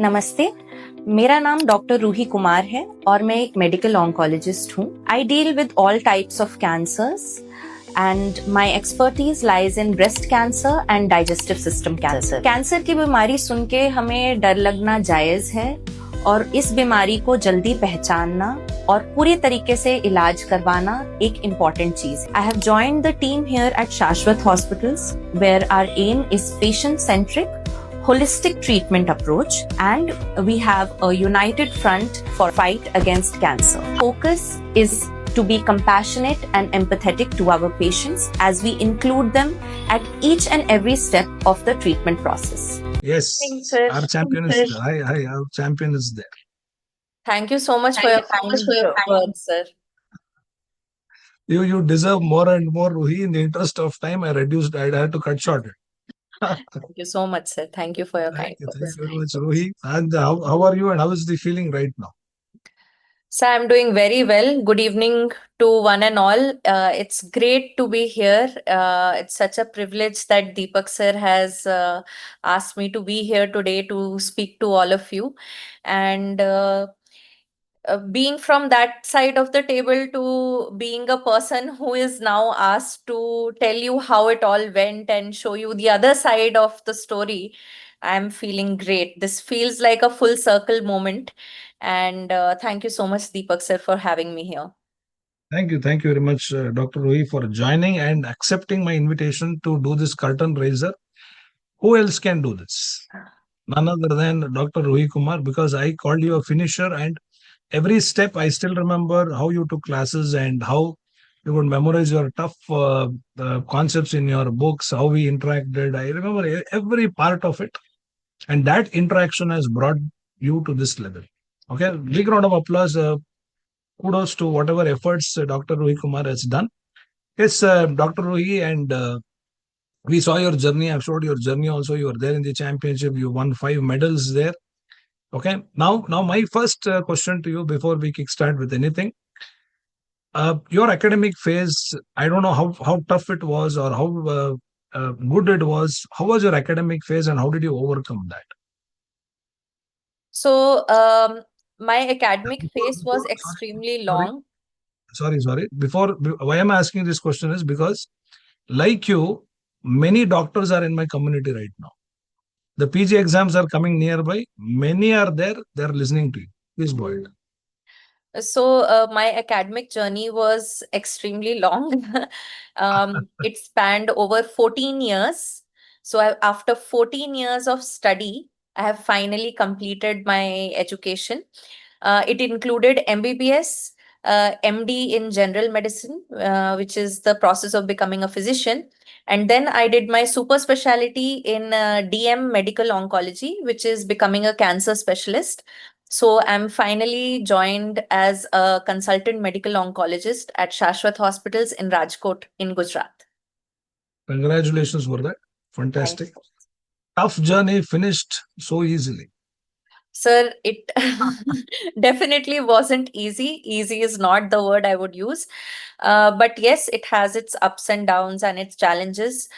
नमस्ते, मेरा नाम डॉक्टर रूही कुमार है और मैं एक मेडिकल ऑन्कोलॉजिस्ट हूँ. I deal with all types of cancers and my expertise lies in breast cancer and digestive system cancer. Cancer की बीमारी सुन के हमें डर लगना जायज है और इस बीमारी को जल्दी पहचानना और पूरी तरीके से इलाज करवाना एक इम्पॉर्टेंट चीज है. I have joined the team here at Shashwat hospitals where our aim is patient centric holistic treatment approach, and we have a united front for fight against cancer. Focus is to be compassionate and empathetic to our patients as we include them at each and every step of the treatment process. Yes, Thanks, sir. our champion is there. Hi, our champion is there. Thank you so much for your kind words, sir. You deserve more and more, Ruhi. In the interest of time, I had to cut short. Thank you so much, sir. Thank you for your kind Thank words. you very much, Ruhi. And how are you and how is the feeling right now? So I'm doing very well. Good evening to one and all. It's great to be here. It's such a privilege that Deepak sir has asked me to be here today to speak to all of you. And being from that side of the table to being a person who is now asked to tell you how it all went and show you the other side of the story, I'm feeling great. This feels like a full circle moment. And thank you so much, Deepak sir, for having me here. Thank you very much, Dr. Ruhi, for joining and accepting my invitation to do this curtain raiser. Who else can do this? None other than Dr. Ruhi Kumar, because I called you a finisher, and every step I still remember how you took classes and how you would memorize your tough concepts in your books, how we interacted. I remember every part of it, and that interaction has brought you to this level. Okay, big round of applause. Kudos to whatever efforts Dr. Ruhi Kumar has done. Yes, Dr. Ruhi, and we saw your journey. I've showed your journey also. You were there in the championship. You won 5 medals there. Okay. Now my first question to you before we kickstart with anything. Your academic phase, I don't know how tough it was or how good it was. How was your academic phase and how did you overcome that? So, my academic phase was extremely long. Sorry. Why am I asking this question is because, like you, many doctors are in my community right now. The PG exams are coming nearby. Many are there. They are listening to you. Please go ahead. So, my academic journey was extremely long. It spanned over 14 years. So, after 14 years of study, I have finally completed my education. It included MBBS, MD in general medicine, which is the process of becoming a physician. And then I did my super specialty in DM medical oncology, which is becoming a cancer specialist. So I'm finally joined as a consultant medical oncologist at Shashwat Hospitals in Rajkot in Gujarat. Congratulations for that. Fantastic. Tough journey finished so easily. Sir, it definitely wasn't easy. Easy is not the word I would use. But yes, it has its ups and downs and its challenges.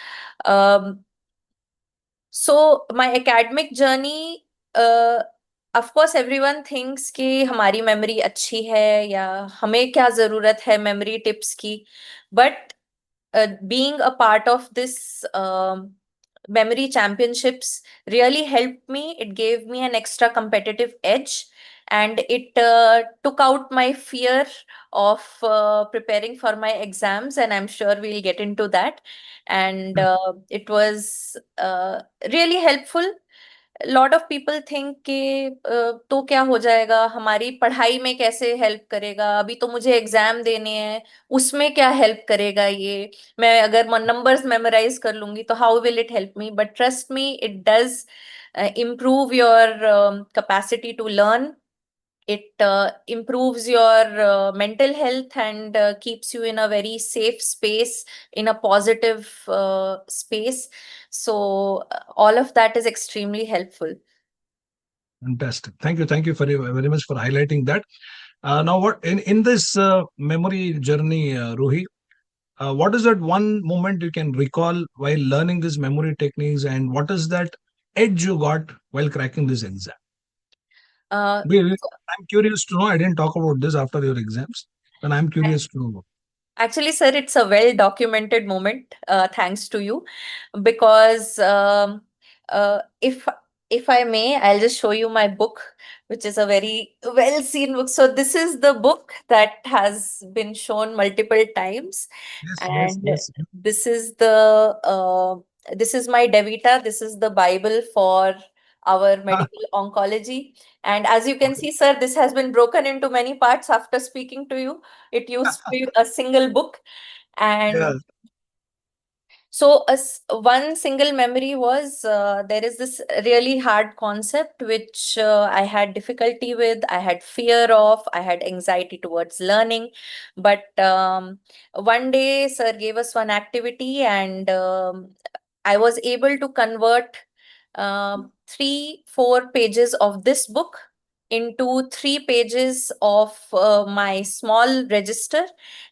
So my academic journey, of course everyone thinks कि हमारी memory अच्छी है या हमें क्या ज़रूरत है memory tips की. But being a part of this memory championships really helped me. It gave me an extra competitive edge, and it took out my fear of preparing for my exams, and I'm sure we'll get into that. And it was really helpful. Lot of people think कि तो क्या हो जाएगा, हमारी पढ़ाई में कैसे help करेगा, अभी तो मुझे एग्जाम देने हैं, उसमें क्या हेल्प करेगा ये, मैं अगर नंबर्स मेमोराइज कर लूंगी तो how will it help me. But trust me, it does improve your capacity to learn. It improves your mental health and keeps you in a very safe space, in a positive space. So all of that is extremely helpful. Fantastic. Thank you very much for highlighting that. Now, what in this memory journey, Ruhi, what is that one moment you can recall while learning these memory techniques, and what is that edge you got while cracking this exam? Uh, I'm curious to know. I didn't talk about this after your exams, but I'm curious to know. Actually, sir, it's a well documented moment, thanks to you, because if I may, I'll just show you my book, which is a very well seen book. So this is the book that has been shown multiple times, Yes, yes, and yes. this is this is my Devita. This is the Bible for our Ah, medical oncology. And as you can okay. see, sir, this has been broken into many parts after speaking to you. It used to be a single book. Yeah. And so, one single memory was there is this really hard concept which I had difficulty with, I had fear of, I had anxiety towards learning. But one day, sir gave us one activity, and I was able to convert 4 pages of this book into 3 pages of my small register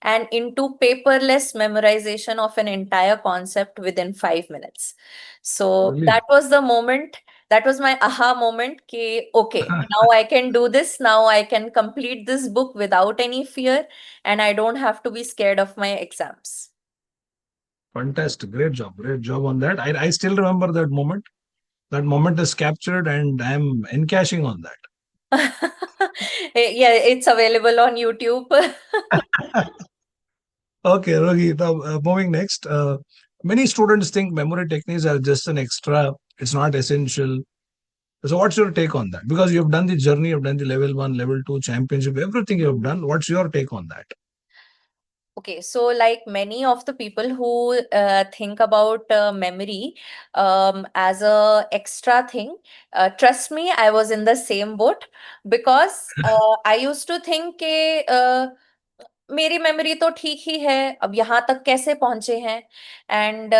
and into paperless memorization of an entire concept within 5 minutes. So that Brilliant. was the moment. That was my aha moment. Ki, okay, now I can do this. Now I can complete this book without any fear, and I don't have to be scared of my exams. Fantastic. Great job. Great job on that. I still remember that moment. That moment is captured, and I'm encashing on Yeah, it's available on YouTube. that. Okay, Rogi, now moving next. Many students think memory techniques are just an extra, it's not essential. So, what's your take on that? Because you've done the journey, you've done the level one, level two, championship, everything you've done. What's your take on that? Okay, so like many of the people who think about memory as a extra thing, trust me, I was in the same boat because I used to think कि मेरी memory तो ठीक ही है अब यहाँ तक कैसे पहुंचे हैं and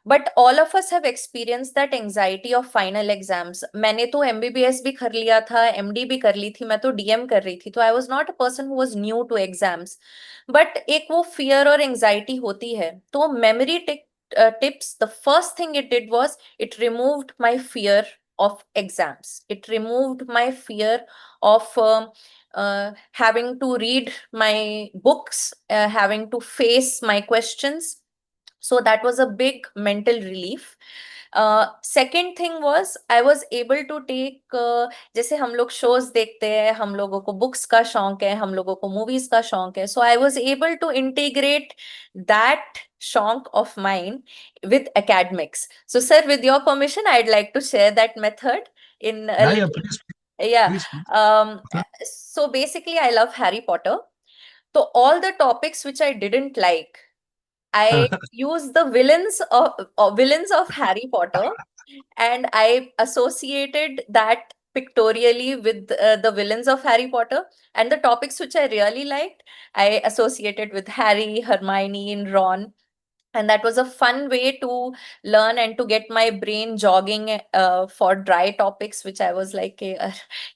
but all of us have experience that anxiety of final exams मैंने तो एमबीबीएस भी कर लिया था एमडी भी कर ली थी मैं तो डीएम कर रही थी तो I was not a person who was new to exams but एक वो फियर और एंजाइटी होती है तो memory tips the first thing it did was it removed my fear of exams. It removed my fear of having to read my books, having to face my questions. So that was a big mental relief. Second thing was I was able to take जैसे हम लोग shows देखते हैं हम लोगों को books का शौक है हम लोगों को मूवीज का शौक है so I was able to integrate that शौक of mine with academics. So sir, with your permission, I'd like to share that method in a Yeah, yeah, little. please, Yeah. please, please. Um, Okay. so basically, I love Harry Potter. So all the topics which I didn't like, I used the villains of Harry Potter, and I associated that pictorially with the villains of Harry Potter, and the topics which I really liked, I associated with Harry, Hermione, and Ron. And that was a fun way to learn and to get my brain jogging for dry topics, which I was like, "Eh,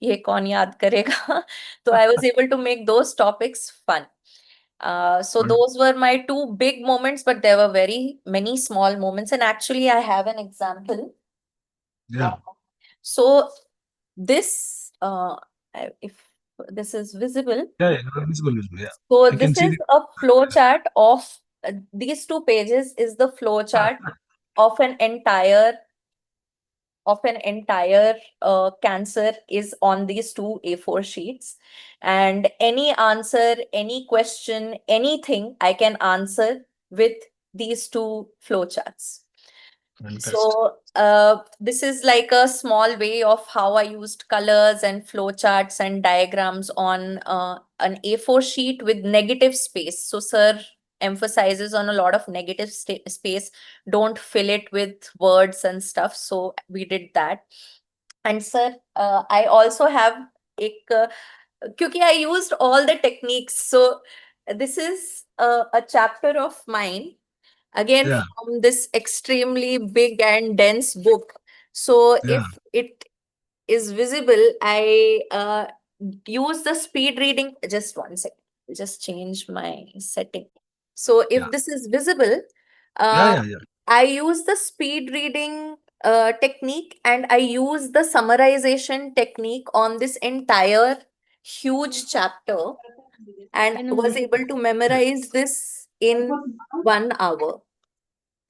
ye kaun yaad karega?" So I was able to make those topics fun. So Fun. those were my two big moments, but there were very many small moments. And actually, I have an example. Uh, Yeah, so this, if this is visible, yeah, yeah. Visible, visible. Yeah, so I can this see is the. a flow chart of these 2 pages is the flow chart of an entire cancer is on these two A4 sheets. And any answer, any question, anything I can answer with these two flowcharts. Fantastic. So this is like a small way of how I used colors and flowcharts and diagrams on an A4 sheet with negative space. So sir emphasizes on a lot of negative space. Don't fill it with words and stuff. So we did that. And sir, I also have एक क्योंकि I used all the techniques. So this is a chapter of mine again Yeah, from this extremely big and dense book. So yeah, if it is visible, I use the speed reading. Just one second, just change my setting. So yeah, if this is visible, yeah, uh, yeah, yeah. I use the speed reading technique, and I use the summarization technique on this entire huge chapter and was able to memorize this in 1 hour.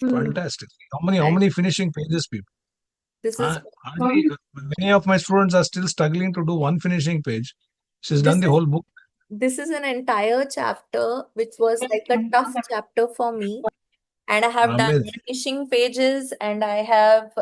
Fantastic. How many finishing pages, people? This is Hardly, many of my students are still struggling to do one finishing page. She's this done the is whole book. this is an entire chapter which was like a tough chapter for me, and I have done Amazing. finishing pages, and I have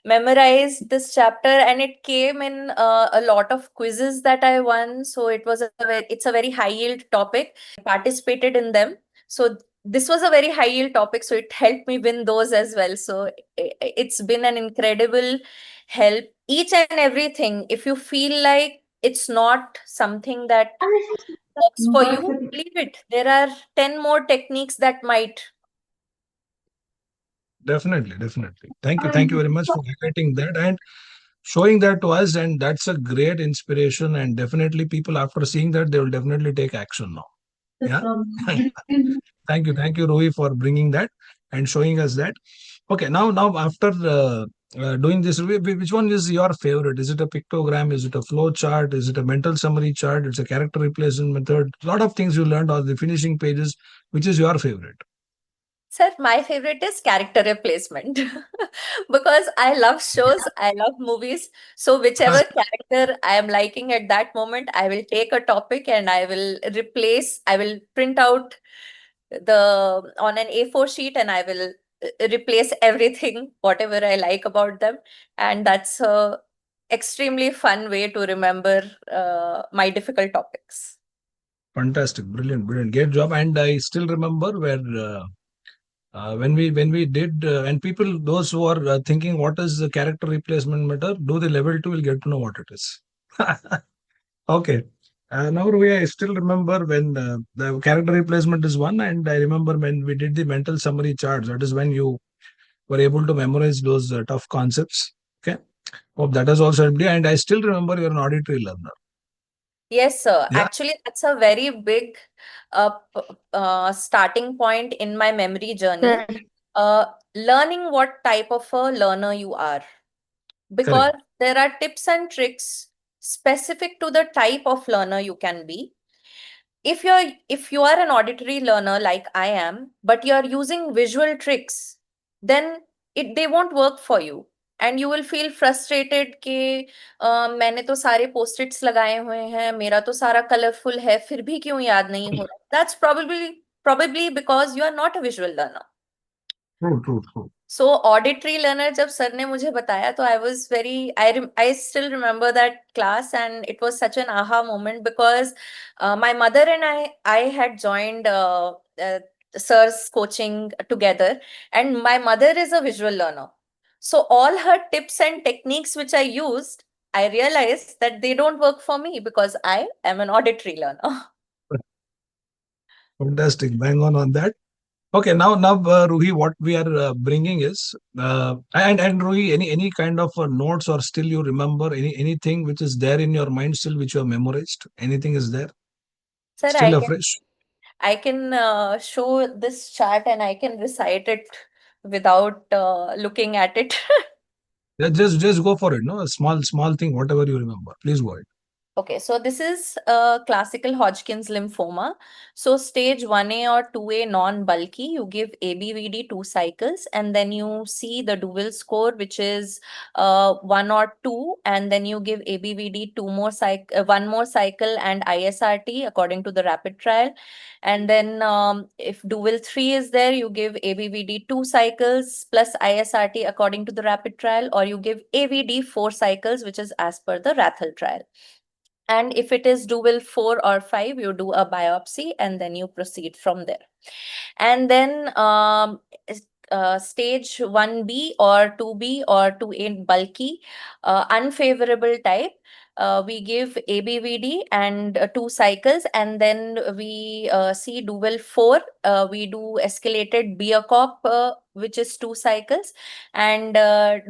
memorized this chapter, and it came in a lot of quizzes that I won. So it's a very high yield topic. I participated in them. So this was a very high yield topic, so it helped me win those as well. So it's been an incredible help. Each and everything, if you feel like it's not something that works for you, leave it. There are 10 more techniques that might. Definitely, definitely. Thank you. Thank you very much for highlighting that and showing that to us. And that's a great inspiration. And definitely, people after seeing that, they will definitely take action now. Yeah. Thank you. Thank you, Rohi, for bringing that and showing us that. Okay. Now after doing this, which one is your favorite? Is it a pictogram? Is it a flow chart? Is it a mental summary chart? It's a character replacement method. A lot of things you learned on the finishing pages. Which is your favorite? Sir, my favorite is character replacement because I love shows, I love movies. So, whichever character I am liking at that moment, I will take a topic and I will print out on an A4 sheet, and I will replace everything, whatever I like about them. And that's a extremely fun way to remember my difficult topics. Fantastic, brilliant, brilliant, great job. And I still remember where when we did and people those who are thinking what is the character replacement method, do the level 2, will get to know what it is. Okay. Now I still remember when the character replacement is one, and I remember when we did the mental summary charts. That is when you were able to memorize those tough concepts. Okay. Hope that has also helped you. And I still remember you're an auditory learner. Yes, sir. Yeah. Actually, that's a very big starting point in my memory journey. Uh, Learning what type of a learner you are, because Correct. there are tips and tricks specific to the type of learner you can be. If you are an auditory learner like I am, but you are using visual tricks, then they won't work for you, and you will feel frustrated कि मैंने तो सारे post-it's लगाए हुए हैं, मेरा तो सारा कलरफुल है, फिर भी क्यों याद नहीं हो रहा? That's probably because you are not a visual learner. True, true, true. So auditory learner जब सर ने मुझे बताया, तो I was very I still remember that class, and it was such an aha moment because my mother and I had joined sir's coaching together, and my mother is a visual learner. So all her tips and techniques which I used, I realized that they don't work for me because I am an auditory learner. Fantastic. Bang on that. Okay, now, Ruhi, what we are bringing is, and Ruhi, any kind of notes or still you remember anything which is there in your mind still which you have memorized? Anything is there Sir, still afresh? I can show this chart and I can recite it without looking at it. Yeah, just go for it. No, a small thing, whatever you remember. Please go ahead. Okay, so this is classical Hodgkin's lymphoma. So stage 1A or 2A non-bulky, you give ABVD 2 cycles, and then you see the Duvel score, which is 1 or 2, and then you give ABVD one more cycle and ISRT according to the rapid trial. And then if Duvel 3 is there, you give ABVD 2 cycles plus ISRT according to the rapid trial, or you give AVD 4 cycles, which is as per the Rathel trial. And if it is dual 4 or 5, you do a biopsy and then you proceed from there. And then stage 1B or 2B or 2A bulky, unfavorable type, we give ABVD and 2 cycles, and then we see dual 4, we do escalated Biacop, which is 2 cycles, and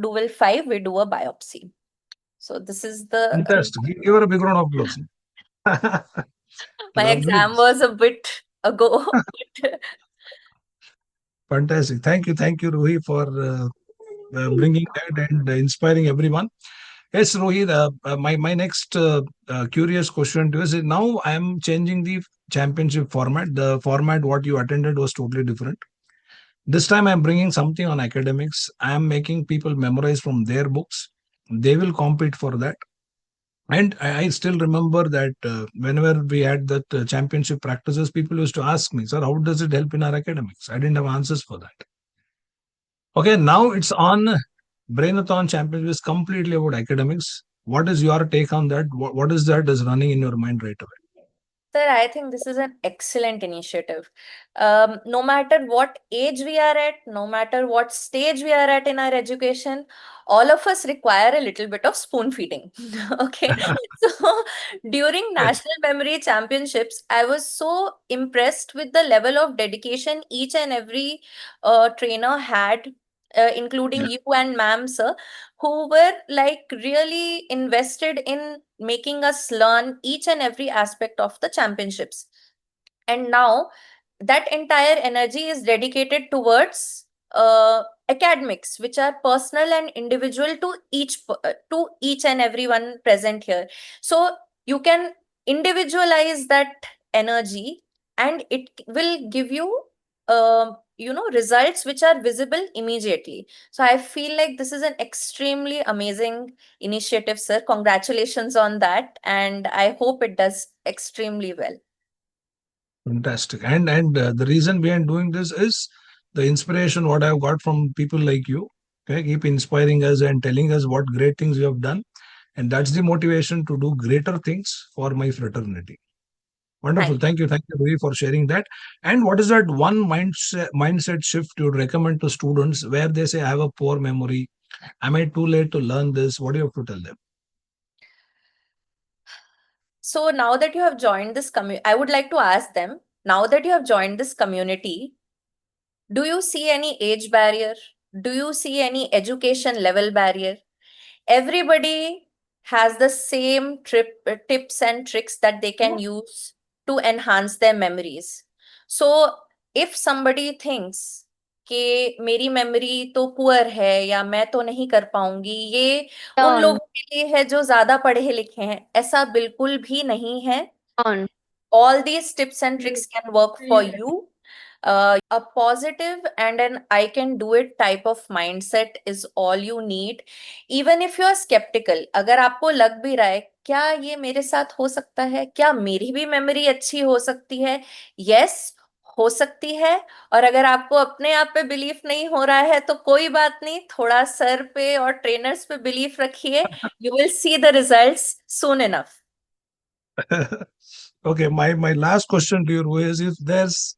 dual 5, we do a biopsy. So this is the Fantastic. Give her a big round of applause. my Lovely. exam was a bit ago. Fantastic. Thank you, Ruhi, for bringing that and inspiring everyone. Yes, Rohit, my next curious question to you is now I am changing the championship format. The format what you attended was totally different. This time I'm bringing something on academics. I am making people memorize from their books. They will compete for that. And I still remember that whenever we had that championship practices, people used to ask me, sir, how does it help in our academics? I didn't have answers for that. Okay, now it's on Brainathon Championship is completely about academics. What is your take on that? What is that is running in your mind right away? Sir, I think this is an excellent initiative. No matter what age we are at, no matter what stage we are at in our education, all of us require a little bit of spoon feeding. Okay. So during Yes. National Memory Championships, I was so impressed with the level of dedication each and every trainer had, including Yeah. you and ma'am, sir, who were like really invested in making us learn each and every aspect of the championships. And now that entire energy is dedicated towards academics, which are personal and individual to to each and everyone present here. So you can individualize that energy, and it will give you results which are visible immediately. So I feel like this is an extremely amazing initiative, sir. Congratulations on that, and I hope it does extremely well. Fantastic. And the reason behind doing this is the inspiration what I've got from people like you. Okay, keep inspiring us and telling us what great things you have done, and that's the motivation to do greater things for my fraternity. Wonderful. Thank Thank you, Rui, for sharing that. And what is that one mindset shift you would recommend to students where they say, I have a poor memory? Am I too late to learn this? What do you have to tell them? So now that you have joined this community, I would like to ask them, now that you have joined this community, do you see any age barrier? Do you see any education level barrier? Everybody has the same tips and tricks that they can use to enhance their memories. So if somebody thinks कि मेरी memory तो poor है या मैं तो नहीं कर पाऊंगी, ये उन Turn, लोगों के लिए है जो ज्यादा पढ़े लिखे हैं, ऐसा बिल्कुल भी नहीं है. turn. All these tips and tricks can work for you. A positive and an I can do it type of mindset is all you need. Even if you are skeptical, अगर आपको लग भी रहा है क्या ये मेरे साथ हो सकता है, क्या मेरी भी मेमोरी अच्छी हो सकती है, यस, हो सकती है. और अगर आपको अपने आप पे बिलीफ नहीं हो रहा है तो कोई बात नहीं, थोड़ा सर पे और ट्रेनर्स पे बिलीफ रखिए. You will see the results soon enough. Okay, my last question to you, Rui, is if there's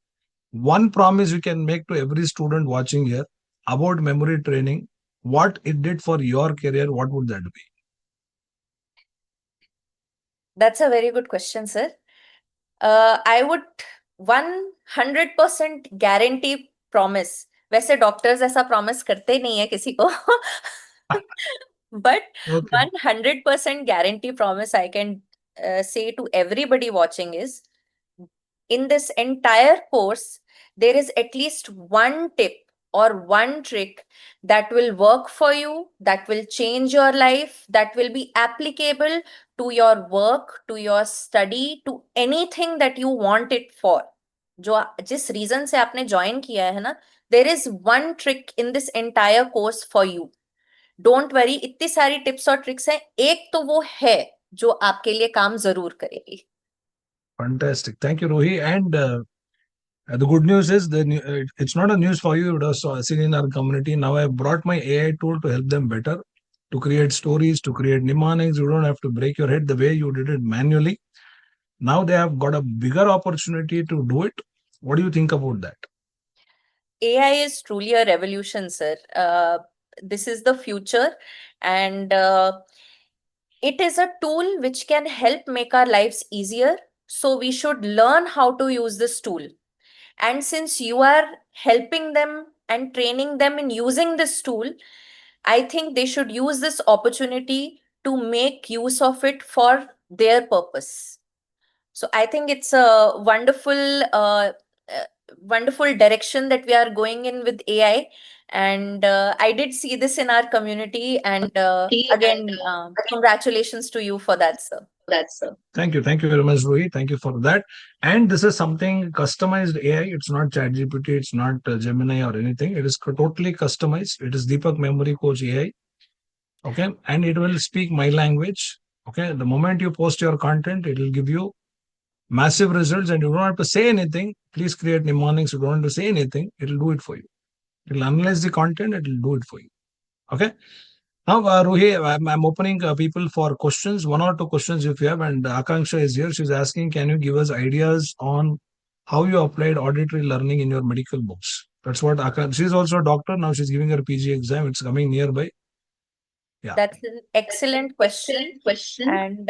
one promise you can make to every student watching here about memory training, what it did for your career, what would that be? That's a very good question, sir. I would 100% guarantee promise. वैसे doctors ऐसा promise करते नहीं है किसी को. But Okay. 100% guarantee promise I can say to everybody watching is, in this entire course, there is at least one tip or one trick that will work for you, that will change your life, that will be applicable to your work, to your study, to anything that you want it for. जो जिस reason से आपने join किया है ना, there is one trick in this entire course for you. Don't worry, इतनी सारी tips और ट्रिक्स हैं, एक तो वो है जो आपके लिए काम जरूर करेगी. Fantastic. Thank you, Rohi. And the good news is it's not a news for you. It was seen in our community. Now I brought my AI tool to help them better, to create stories, to create mnemonics. You don't have to break your head the way you did it manually. Now they have got a bigger opportunity to do it. What do you think about that? AI is truly a revolution, sir. This is the future, and it is a tool which can help make our lives easier. So we should learn how to use this tool. And since you are helping them and training them in using this tool, I think they should use this opportunity to make use of it for their purpose. So I think it's a wonderful direction that we are going in with AI. And I did see this in our community. And again, congratulations to you for that, sir. Thank you. Thank you very much, Rohi. Thank you for that. And this is something customized AI. It's not ChatGPT. It's not Gemini or anything. It is totally customized. It is Deepak Memory Coach AI. Okay. And it will speak my language. Okay. The moment you post your content, it will give you massive results and you don't have to say anything. Please create mnemonics. You don't have to say anything. It will do it for you. It will analyze the content. It will do it for you. Okay. Now, Ruhi, I'm opening people for questions, one or two questions if you have. And Akanksha is here. She's asking, can you give us ideas on how you applied auditory learning in your medical books? That's what Akanksha. She's also a doctor. Now she's giving her PG exam. It's coming nearby. Yeah. That's an excellent question. And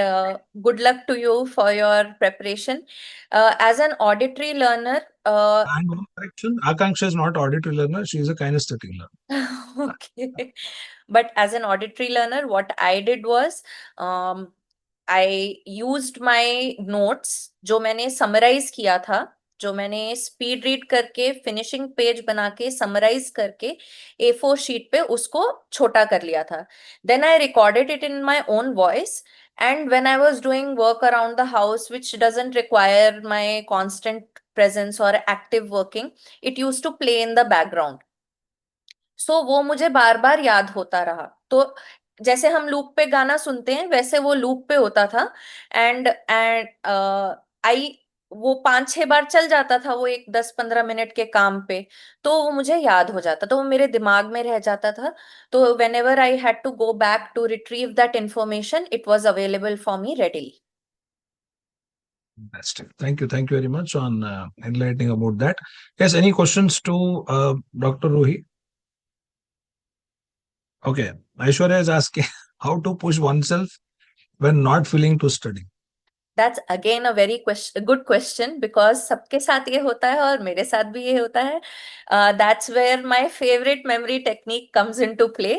good luck to you for your preparation. As an auditory learner, And one correction, Akanksha is not auditory learner. She is a kinesthetic learner. okay. But as an auditory learner, what I did was, um, I used my notes जो मैंने summarize किया था, जो मैंने speed read करके finishing page बना के summarise करके A4 शीट पे उसको छोटा कर लिया था. Then I recorded it in my own voice. And when I was doing work around the house, which doesn't require my constant presence or active working, it used to play in the background. सो वो मुझे बार बार याद होता रहा. तो जैसे हम loop पे गाना सुनते हैं वैसे वो लूप पे होता था. एंड आई वो 5-6 बार चल जाता था, वो एक 10-15 मिनट के काम पे. तो वो मुझे याद हो जाता, तो वो मेरे दिमाग में रह जाता था. तो whenever I had to go back to retrieve that information, it was available for me readily. Fantastic. Thank you. Thank you very much on enlightening about that. Yes, any questions to Dr. Ruhi? Okay. Aishwarya is asking how to push oneself when not feeling to study. That's again a very good question, because सबके साथ ये होता है और मेरे साथ भी ये होता है. That's where my favorite memory technique comes into play.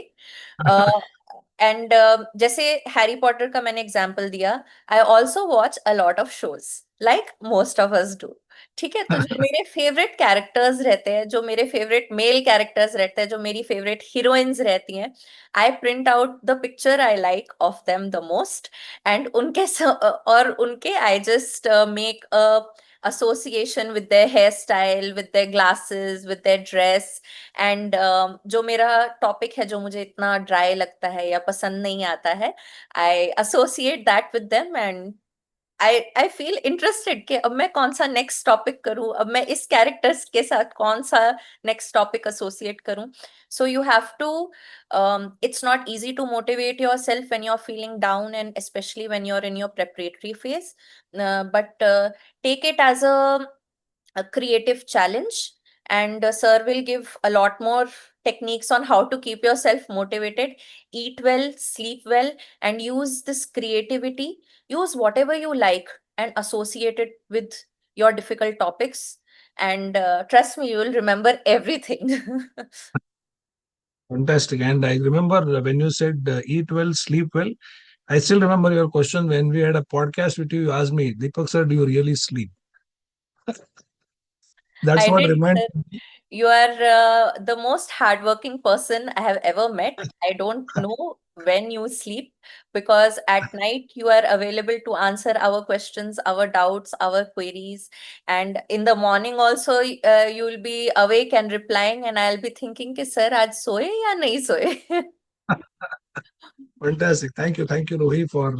uh, and जैसे हैरी पॉटर का मैंने एग्जाम्पल दिया, I also watch a lot of shows like most of us do. ठीक है, तो जो मेरे फेवरेट कैरेक्टर्स रहते हैं, जो मेरे फेवरेट मेल कैरेक्टर्स रहते हैं, जो मेरी फेवरेट हीरोइंस रहती हैं, आई print out the picture I like of them the most. And और उनके I just make a association with their hairstyle, with their glasses, with their dress. And जो मेरा टॉपिक है जो मुझे इतना ड्राई लगता है या पसंद नहीं आता है, आई associate that with them. And I feel interested कि अब मैं कौन सा नेक्स्ट टॉपिक करूं, अब मैं इस कैरेक्टर्स के साथ कौन सा नेक्स्ट टॉपिक एसोसिएट करूं. So you have to, it's not easy to motivate yourself when you are feeling down, and specially when you are in your preparatory phase. But take it as a creative challenge. And sir will give a lot more techniques on how to keep yourself motivated. Eat well, sleep well, and use this creativity. Use whatever you like and associate it with your difficult topics. And trust me, you will remember everything. Fantastic. And I remember when you said eat well, sleep well. I still remember your question when we had a podcast with you. You asked me, Deepak sir, do you really sleep? That's I what did, reminded sir. You are the most hardworking person I have ever met. I don't know when you sleep, because at night you are available to answer our questions, our doubts, our queries. And in the morning also, you will be awake and replying, and I'll be thinking, कि sir आज सोए या नहीं सोए? Fantastic. Thank you, Rohi, for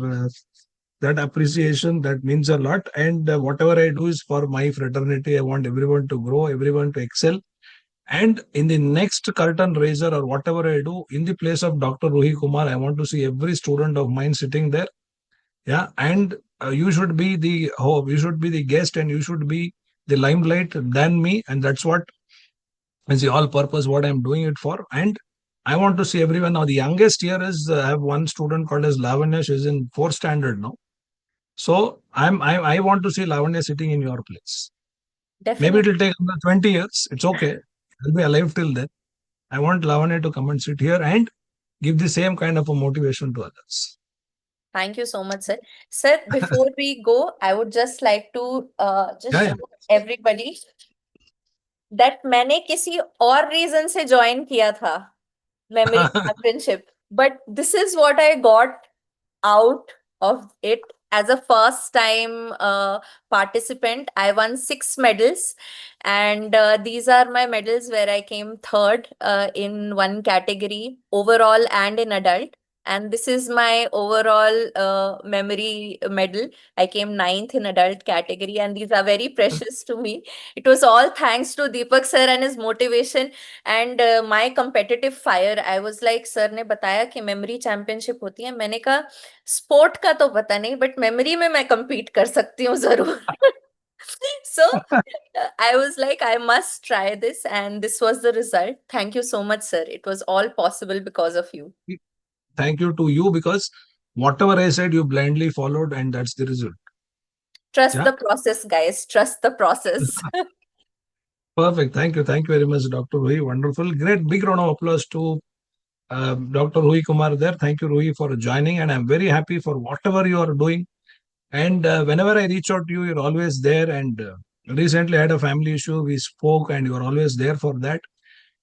that appreciation. That means a lot. And whatever I do is for my fraternity. I want everyone to grow, everyone to excel. And in the next curtain raiser or whatever I do, in the place of Dr. Rohi Kumar, I want to see every student of mine sitting there. Yeah. And you should be the you should be the guest and you should be the limelight than me. And that's what is the all purpose what I'm doing it for. And I want to see everyone. Now, the youngest here is I have one student called as Lavanya. She's in fourth standard now. So I want to see Lavanya sitting in your place. Maybe it Definitely. will take another 20 years. It's okay. I'll be alive till then. I want Lavanya to come and sit here and give the same kind of a motivation to others. Thank you so much, sir. Sir, before we go, I would just like to just Yeah, yeah. show everybody that मैंने किसी और reason से join किया था memory championship, but this is what I got out of it. As a first time participant, I won 6 medals, and these are my medals where I came third in one category overall and in adult. And this is my overall memory medal. I came ninth in adult category, and these are very precious to me. It was all thanks to Deepak sir and his motivation and my competitive fire. I was like, sir ने बताया कि memory championship होती है, मैंने कहा sport का तो पता नहीं बट मेमोरी में मैं compete कर सकती हूँ जरूर. So I was like I must try this and this was the result. Thank you so much sir, it was all possible because of you. Thank you to you because whatever I said, you blindly followed, and that's the result. Trust Yeah. the process guys, trust the process. Perfect. Thank you. Thank you very much, Dr. Rui. Wonderful. Great. Big round of applause to Dr. Rui Kumar there. Thank you, Rui, for joining. And I'm very happy for whatever you are doing. And whenever I reach out to you, you're always there. And recently I had a family issue. We spoke, and you are always there for that.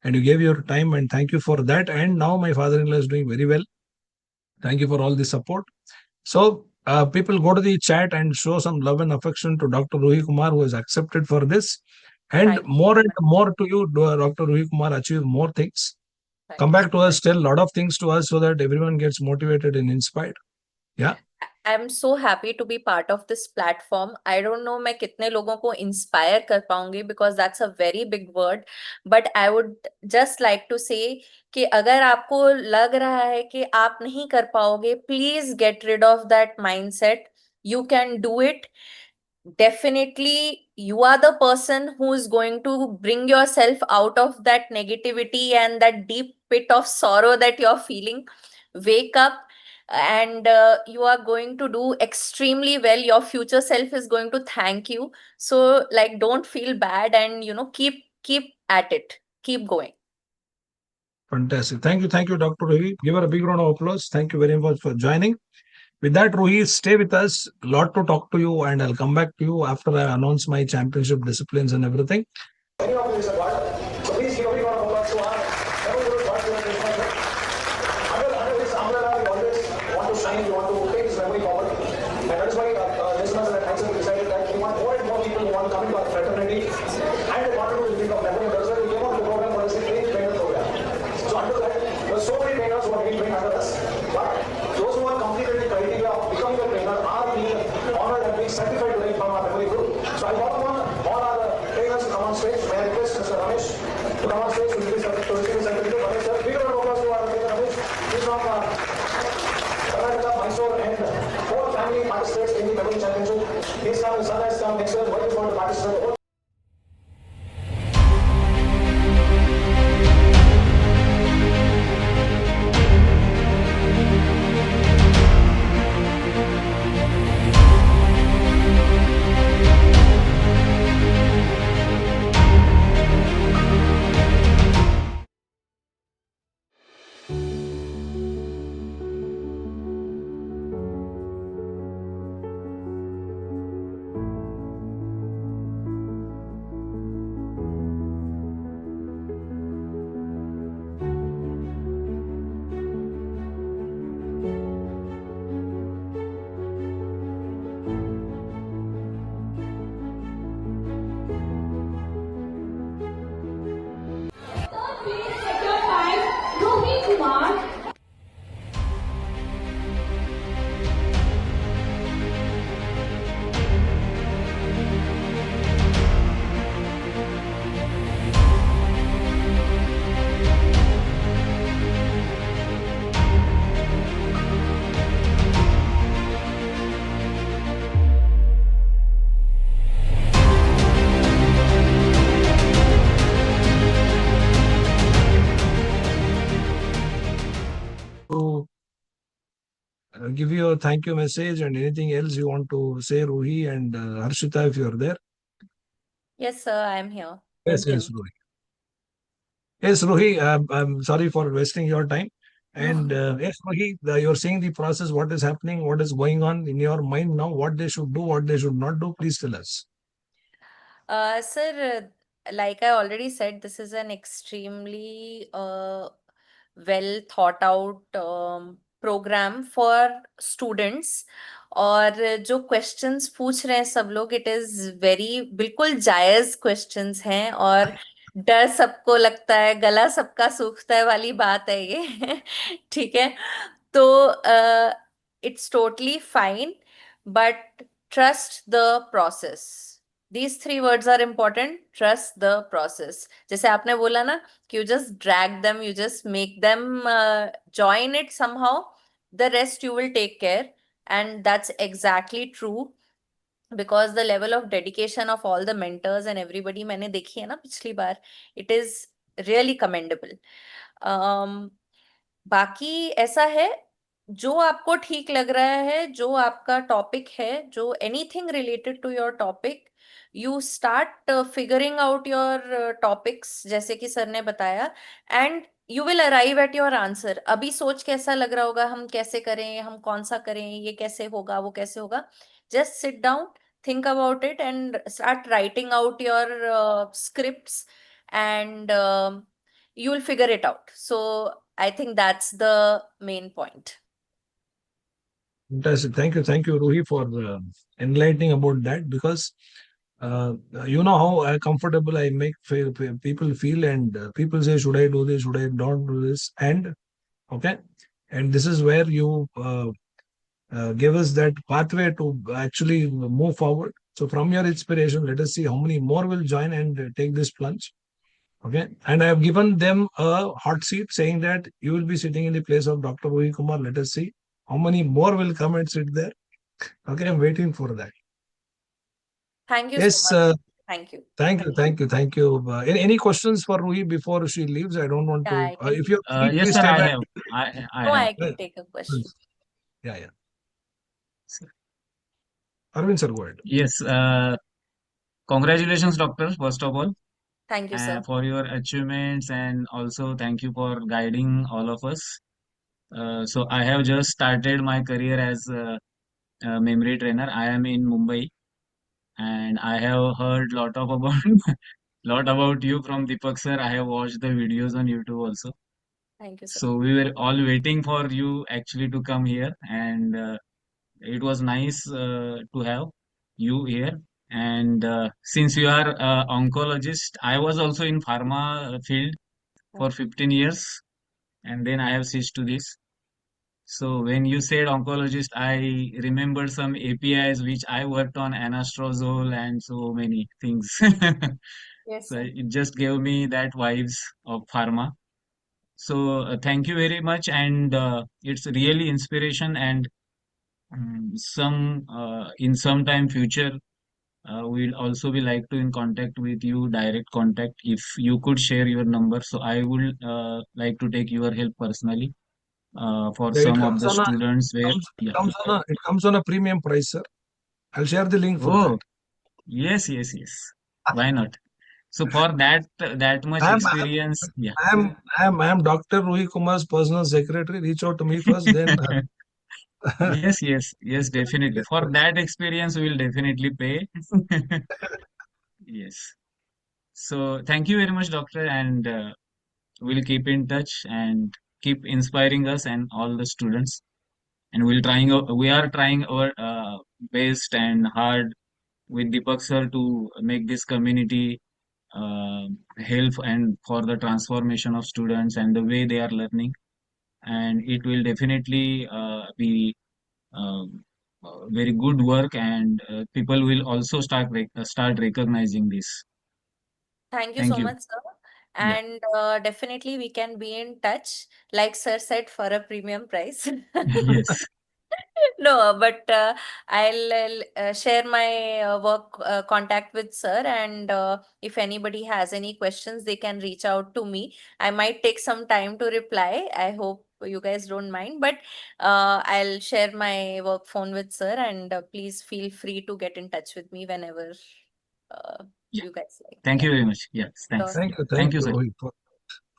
And you gave your time, and thank you for that. And now my father-in-law is doing very well. Thank you for all the support. So, people go to the chat and show some love and affection to Dr. Ruhi Kumar, who has accepted for this. And Thank you more so and much. more to you, Dr. Ruhi Kumar, achieve more things. Thank Come you so back to us, much. tell a lot of things to us so that everyone gets motivated and inspired. Yeah. I'm so happy to be part of this platform. I don't know मैं कितने लोगों को inspire कर पाऊंगी because that's a very big word. But I would just like to say कि अगर आपको लग रहा है कि आप नहीं कर पाओगे, please get rid of that mindset. You can do it. Definitely, you are the person who is going to bring yourself out of that negativity and that deep pit of sorrow that you're feeling. Wake up, and you are going to do extremely well. Your future self is going to thank you. So, like, don't feel bad, and keep at it. Keep going. Fantastic. Thank you, Dr. Ruhi. Give her a big round of applause. Thank you very much for joining. With that, Ruhi, stay with us. A lot to talk to you, and I'll come back to you after I announce my championship disciplines and everything. Any of you is a part. So please give a big round of applause to our ever-good participants. Under this umbrella, we always want to shine, we want to take this memory forward. And that is why listeners and council decided that we want more and more people who want to come into our fraternity and they want to do this big of memory. That's why we came up with the program called the Train Trainer Program. So under that, there are so many trainers who are being trained under us. But those who have completed the criteria of becoming a trainer are being honored and being certified today from our memory group. So I welcome all our trainers to come on stage. May I request Mr. Ramesh to come on stage to receive the certificate. Ramesh, sir, big round of applause to our trainer Ramesh. He's from Karnataka, Mysore, and whole family participates in the memory championship. His son has come next year. What is going to participate? Sector 5, Rohit Kumar. To give you a thank you message and anything else you want to say, Ruhi and Harshita, if you're there. Yes, sir, I am here. Yes, Thank yes, you. Ruhi. Yes, Ruhi, I'm sorry for wasting your time. And No. yes, Ruhi, you're seeing the process, what is happening, what is going on in your mind now, what they should do, what they should not do. Please tell us. Sir, like I already said, this is an extremely well thought out program for students. और जो questions पूछ रहे हैं सब लोग, it is very बिल्कुल जायज questions हैं, और डर सबको लगता है, गला सबका सूखता है वाली बात है ये। ठीक है, तो it's totally fine, but trust the process. These three words are important. Trust the process. जैसे आपने बोला ना कि you just drag them, you just make them join it somehow. The rest you will take care, and that's exactly true because the level of dedication of all the mentors and everybody मैंने देखी है ना पिछली बार, it is really commendable. um, बाकी ऐसा है, जो आपको ठीक लग रहा है, जो आपका टॉपिक है, जो anything related to your topic, you start figuring out your topics जैसे कि सर ने बताया, and you will arrive at your answer. अभी सोच के ऐसा लग रहा होगा हम कैसे करें, हम कौन सा करें, ये कैसे होगा, वो कैसे होगा, just sit down, think about it and start writing out your scripts, and you will figure it out. So I think that's the main point. Fantastic. Thank you, Ruhi, for enlightening about that, because uh, you know how comfortable I make people feel, and people say, "Should I do this? Should I don't do this?" And okay, and this is where you give us that pathway to actually move forward. So, from your inspiration, let us see how many more will join and take this plunge. Okay, and I have given them a hot seat, saying that you will be sitting in the place of Dr. Ruhi Kumar. Let us see how many more will come and sit there. Okay, I'm waiting for that. Thank you so Yes, much. Thank you. thank you. Any questions for Ruhi before she leaves? I don't want Yeah, to. I can If take. you're free, Yes, please sir, stay I back. have. I No, have. I can take a question. Yeah. Arvind sir, go ahead. Yes, congratulations, doctor, first of all, Thank you, sir. for your achievements, and also thank you for guiding all of us. So I have just started my career as a memory trainer. I am in Mumbai, and I have heard lot of about lot about you from Deepak sir. I have watched the videos on YouTube also. Thank you, sir. So we were all waiting for you actually to come here, and it was nice to have you here. And since you are oncologist, I was also in pharma field for 15 years, and then I have switched to this. So when you said oncologist, I remembered some APIs which I worked on, anastrozole and so many things. Yes, So sir. it just gave me that vibes of pharma. So thank you very much, and it's really inspiration. And some in some time future, we'll also be like to in contact with you, direct contact. If you could share your number, so I would like to take your help personally for Yeah, some of the students where, yeah. it comes on a premium price, sir. I'll share the link for that. Oh, yes, yes, yes. Why not? So for that much I am, experience, yeah. I am Dr. Ruhi Kumar's personal secretary. Reach out to me first, then. Yes, yes, yes, definitely. For that experience, we will definitely pay. Yes. So thank you very much, doctor, and we'll keep in touch and keep inspiring us and all the students. And we are trying our best and hard with Deepak sir to make this community uh, help and for the transformation of students and the way they are learning. And it will definitely be very good work, and people will also start recognizing this. Thank you Thank so you. much, sir. Yeah. And definitely we can be in touch, like sir said, for a premium price. Yes. No, but I'll share my work contact with sir, and if anybody has any questions, they can reach out to me. I might take some time to reply. I hope you guys don't mind, but I'll share my work phone with sir, and please feel free to get in touch with me whenever uh, Yeah. you guys like. Thank Yeah. you very much. Yes. Sure. Thanks. Yeah. Thank Thank you, you, sir. Rohit,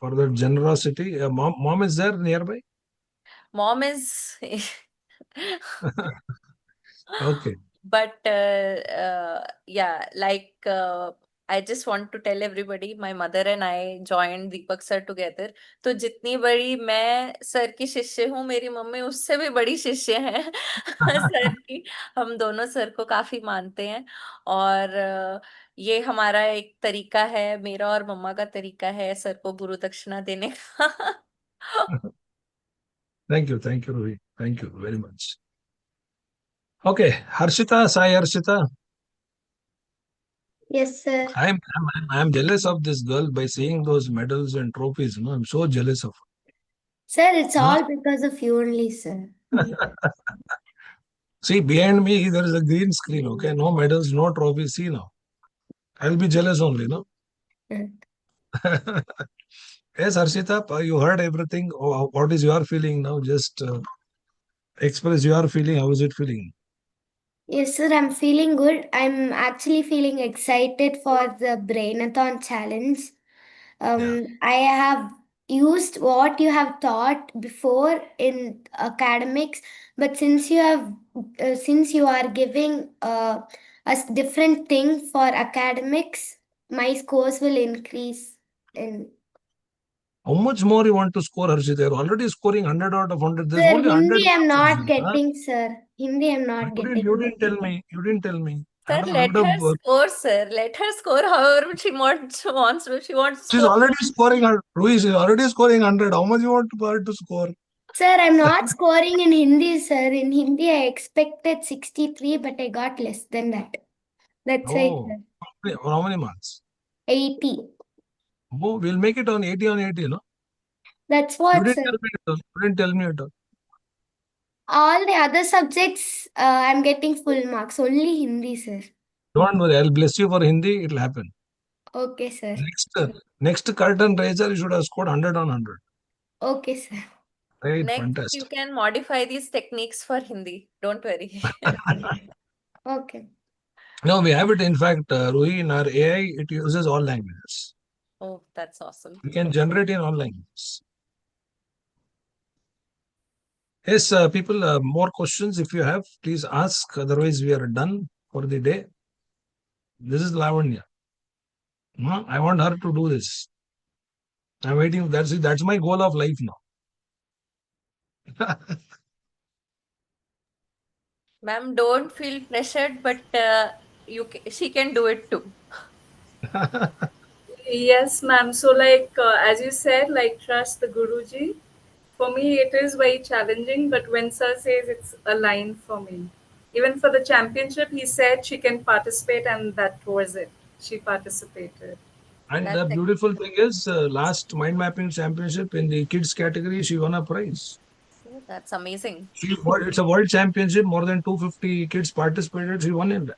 for the generosity. Mom is there nearby? Mom is Okay. but yeah, like I just want to tell everybody, my mother and I joined Deepak sir together. तो जितनी बड़ी मैं sir की शिष्य हूँ, मेरी mummy उससे भी बड़ी शिष्य है सर की। हम दोनों सर को काफी मानते हैं, और ये हमारा एक तरीका है, मेरा और मम्मा का तरीका है सर को गुरु दक्षिणा देने का। Thank you, Rohit. Thank you very much. Okay, Harshita, Sai Harshita. Yes, sir. I'm jealous of this girl by seeing those medals and trophies. You know, I'm so jealous of Sir, it's her. all because of you only, sir. See, behind me there is a green screen. Okay, no medals, no trophies. See now, I'll be jealous only. No. Mm. Yes, Harshita, you heard everything. What is your feeling now? Just express your feeling. How is it feeling? Yes, sir, I'm feeling good. I'm actually feeling excited for the Brainathon challenge. Yeah. I have used what you have taught before in academics, but since you are giving us different thing for academics, my scores will increase in. How much more you want to score, Harshita? You're already scoring 100 out of 100. There's Sir, only 100 Hindi I'm marks, not Harshita. getting, sir. Hindi I'm not You getting. didn't tell me. You didn't tell me. Sir, let her score, sir. Let her score however she wants. If she wants to She's score. already scoring. She's already scoring 100. How much you want her to score? Sir, I'm not scoring in Hindi, sir. In Hindi, I expected 63, but I got less than that. That's right, Oh, sir. how many marks? 80. Oh, we'll make it on 80 on 80, no? That's You what, didn't sir. tell me at all. You didn't tell me at all. All the other subjects, I'm getting full marks. Only Hindi, sir. Don't worry. I'll bless you for Hindi. It'll happen. Okay, sir. Next curtain raiser, you should have scored 100 on 100. Okay, sir. Right, Next, you fantastic. can modify these techniques for Hindi. Don't worry. Okay. No, we have it. In fact, Ruhi, in our AI, it uses all languages. Oh, that's awesome. We can generate in all languages. Yes, people, more questions if you have, please ask. Otherwise, we are done for the day. This is Lavanya. I want her to do this. I'm waiting. That's my goal of life now. Ma'am, don't feel pressured, but she can do it too. Yes, ma'am. So, as you said, trust the Guruji. For me, it is very challenging, but when Sir says it's a line for me. Even for the championship, he said she can participate, and that was it. She participated. And the That's beautiful thing is, last mind mapping championship in the kids category, she won a prize. that's amazing. It's a world championship. More than 250 kids participated. She won in that.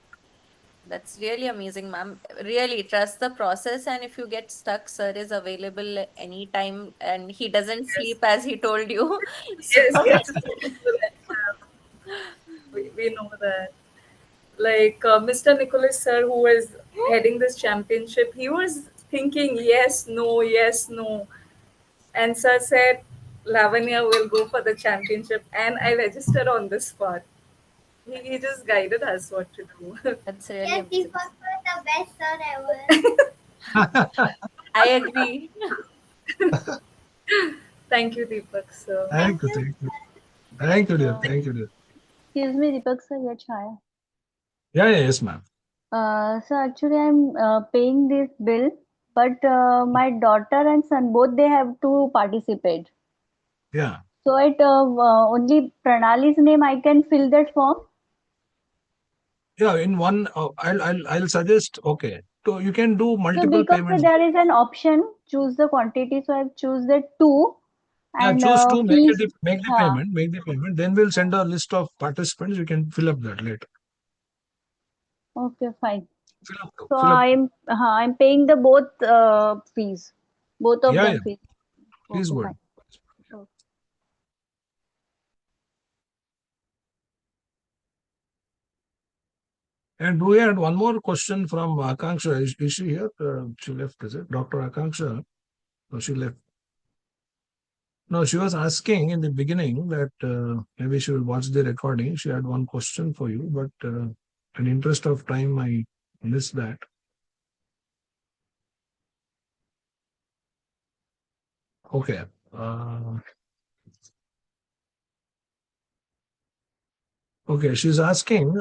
That's really amazing, ma'am. Really trust the process, and if you get stuck, sir is available anytime, and he doesn't Yes, sleep as he told you. So yes, yes. We know that. Mr. Nicholas, sir, who was heading this championship, he was thinking yes, no, yes, no. And sir said, Lavanya will go for the championship, and I registered on the spot. He just guided us what to do. that's really Yes, amazing. Deepak was the best sir ever. I agree. Thank you, Deepak, sir. Thank you, thank you. Thank you, dear. Thank you, dear. Excuse me, Deepak sir, yeah, Chaya. Yes, ma'am. So actually, I'm paying this bill, but my daughter and son both they have to participate. Yeah. So at only Pranali's name, I can fill that form. Yeah, in one, I'll suggest, okay. So you can do So multiple because payments. there is an option, choose the quantity. So I choose the two Yeah, and choose to fees. make the हाँ, payment, make the payment. Then we'll send a list of participants. You can fill up that later. okay, fine. So Fill up. I'm paying the both fees, both of Yeah, them yeah. fees. Please Okay, go fine. ahead. Okay. And we had one more question from Akanksha. Is she here? She left, is it? Dr. Akanksha. No, she left. No, she was asking in the beginning that maybe she will watch the recording. She had one question for you, but in interest of time, I missed that. Okay. Okay, she's asking,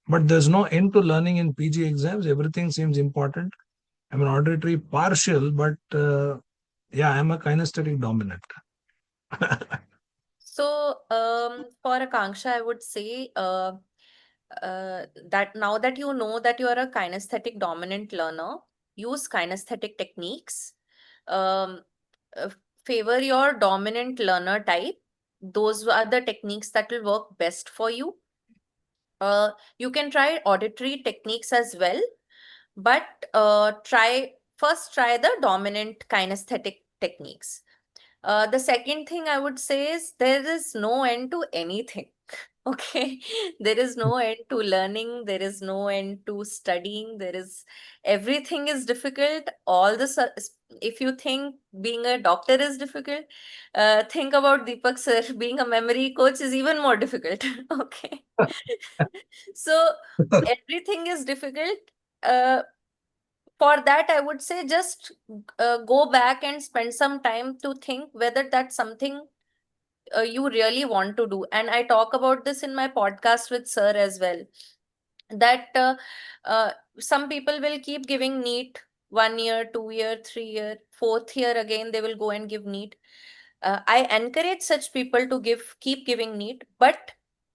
but there's no end to learning in PG exams. Everything seems important. I'm an auditory partial, but yeah, I'm a kinesthetic dominant. So, for Akanksha, I would say that now that you know that you are a kinesthetic dominant learner, use kinesthetic techniques. Um, uh, Favor your dominant learner type. Those are the techniques that will work best for you. You can try auditory techniques as well, but try the dominant kinesthetic techniques. The second thing I would say is there is no end to anything. Okay, there is no end to learning, there is no end to studying, there is everything is difficult. If you think being a doctor is difficult, think about Deepak sir. Being a memory coach is even more difficult. Okay, so everything is difficult. Uh, for that, I would say just go back and spend some time to think whether that's something you really want to do. And I talk about this in my podcast with sir as well, that uh, some people will keep giving NEET 1 year, 2 year, 3 year, fourth year again they will go and give NEET. I encourage such people to keep giving NEET, but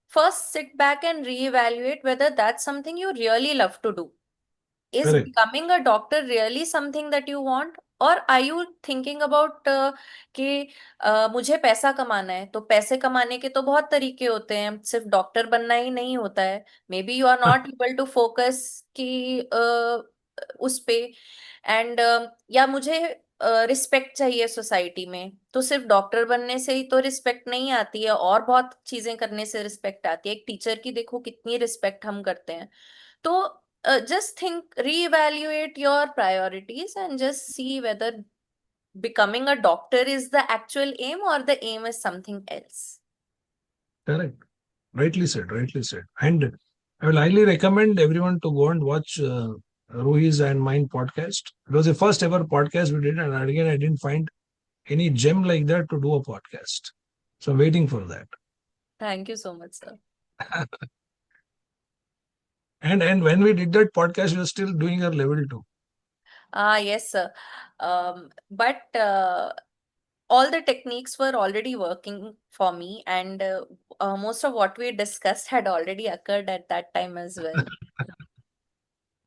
first sit back and reevaluate whether that's something you really love to do. Is Correct. becoming a doctor really something that you want, or are you thinking about कि मुझे पैसा कमाना है, तो पैसे कमाने के तो बहुत तरीके होते हैं, सिर्फ डॉक्टर बनना ही नहीं होता है. Maybe you are not able to focus कि उस पे. एंड या मुझे रिस्पेक्ट चाहिए सोसाइटी में, तो सिर्फ डॉक्टर बनने से ही तो रिस्पेक्ट नहीं आती है, और बहुत चीजें करने से रिस्पेक्ट आती है. एक टीचर की देखो कितनी रिस्पेक्ट हम करते हैं. तो just think, reevaluate your priorities and just see whether becoming a doctor is the actual aim or the aim is something else. Correct. Rightly said. Rightly said. And I will highly recommend everyone to go and watch Ruhi's and mine podcast. It was the first ever podcast we did, and again, I didn't find any gem like that to do a podcast. So I'm waiting for that. Thank you so much, sir. And when we did that podcast, we were still doing our level 2. Yes, sir. But all the techniques were already working for me, and most of what we discussed had already occurred at that time as well.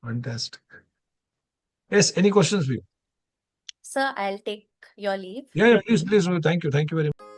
Fantastic. Yes, any questions for you? Sir, I'll take your leave. Yeah, please, please. Thank you. Thank you very much.